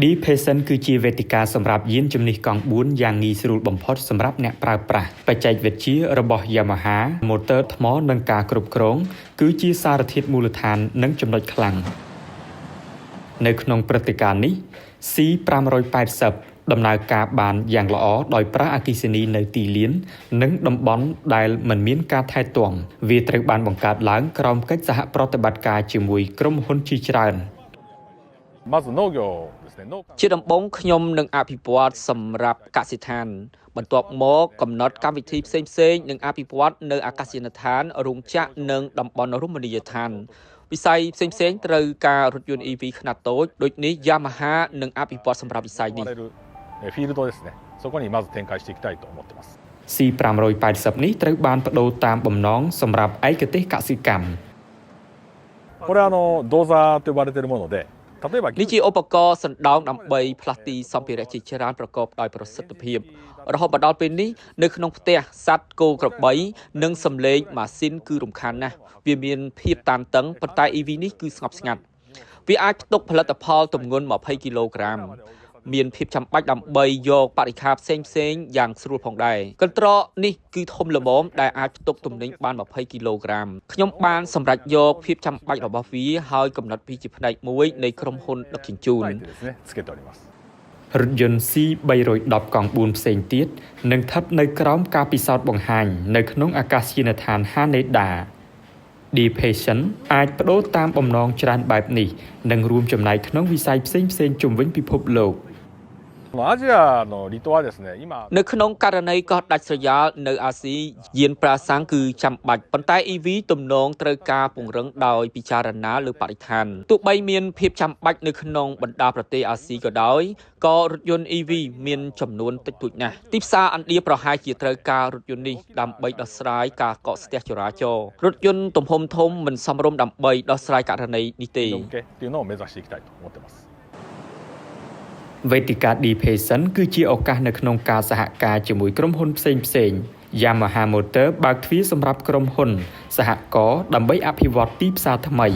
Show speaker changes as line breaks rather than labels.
Deep Patient គឺជាវេទិកាសម្រាប់យានជំនិះកង់4យ៉ាងងាយស្រួលបំផុតសម្រាប់អ្នកប្រើប្រាស់បច្ចេកវិទ្យារបស់ Yamaha ម៉ូទ័រថ្មនិងការគ្រប់គ្រងគឺជាសារធាតុមូលដ្ឋាននិងចំណុចខ្លាំងនៅក្នុងព្រឹត្តិការណ៍នេះ C580 ដំណើរការបានយ៉ាងល្អដោយប្រើអគ្គិសនីនៅទីលាននិងតំបន់ដែលមិនមានការថែទាំវាត្រូវបានបង្កើតឡើងក្រោមកិច្ចសហប្រតិបត្តិការជាមួយក្រុមហ៊ុនជាច្រើន
ជាដំបូងខ្ញុំនឹងអភិវឌ្ឍសម្រាប់កសិដ្ឋានបន្ទាប់មកកំណត់កម្មវិធីផ្សេងៗនិងអភិវឌ្ឍនៅអាកាសយានដ្ឋានរោងចក្រនិងតំបន់រមណីយដ្ឋានវិស័យផ្សេងៗត្រូវការរថយន្ត EV ខ្នាតតូចដូចនេះ Yamaha នឹងអភិវឌ្ឍសម្រាប់វិស័យនេះ
C580 នេះត្រូវបានបដូរតាមបំណងសម្រាប់ឯកទេសកសិកម្ម
នេះជាឧបករណ៍សណ្ដោងដើម្បីផ្លាស់ទីសម្ភារៈជាច្រើនប្រកបដោយប្រសិទ្ធភាពរហូតមកដល់ពេលនេះនៅក្នុងផ្ទះសត្វគោក្របីនិងសំឡេងម៉ាស៊ីនគឺរំខានណាស់វាមានភាពតានតឹងប៉ុន្តែ EV នេះគឺស្ងប់ស្ងាត់វាអាចផ្ទុកផលិតផលទម្ងន់20គីឡូក្រាមមានភាពចាំបាច់ដើម្បីយកបរិក្ខារផ្សេងយ៉ាងស្រួលផងដែរកន្ត្រកនេះគឺធំល្មមដែលអាចផ្ទុកទំនិញបាន20គីឡូក្រាមខ្ញុំបានសម្រេចយកភាពចាំបាច់របស់វាហើយកំណត់វាជាផ្នែកមួយនៃក្រុមហ៊ុនដឹកជញ្ជូន
រថយន្ត C310 កង់4ផ្សេងទៀតនឹងស្ថិតនៅក្រោមការពិសោធន៍បង្ហាញនៅក្នុងអាកាសយានដ្ឋាន Haneda Deep Patient អាចបដូរតាមបំណងច្រើនបែបនេះនិងរួមចំណែកក្នុងវិស័យផ្សេងៗជុំវិញពិភពលោក
នៅក្នុងករណីកោះដាច់ស្រយាលនៅអាស៊ីយានប្រាសាំងគឺចាំបាច់ប៉ុន្តែ EV ទំនងត្រូវការពង្រឹងដោយពិចារណាលើបរិស្ថានទោះបីមានភាពចាំបាច់នៅក្នុងបណ្ដាប្រទេសអាស៊ីក៏ដោយក៏រថយន្ត EV មានចំនួនតិចតួចណាស់ទីផ្សារឥណ្ឌាប្រហែលជាត្រូវការរថយន្តនេះដើម្បីដោះស្រាយការកកស្ទះចរាចរណ៍រថយន្តទំហំធំមិនសមរម្យដើម្បីដោះស្រាយករណីនេះទេ
វេទិកា Deep Patient គឺជាឱកាសនៅក្នុងការសហការជាមួយក្រុមហ៊ុនផ្សេងៗ Yamaha Motor បើកទ្វារសម្រាប់ក្រុមហ៊ុនសហករណ៍ដើម្បីអភិវឌ្ឍទីផ្សារថ្មី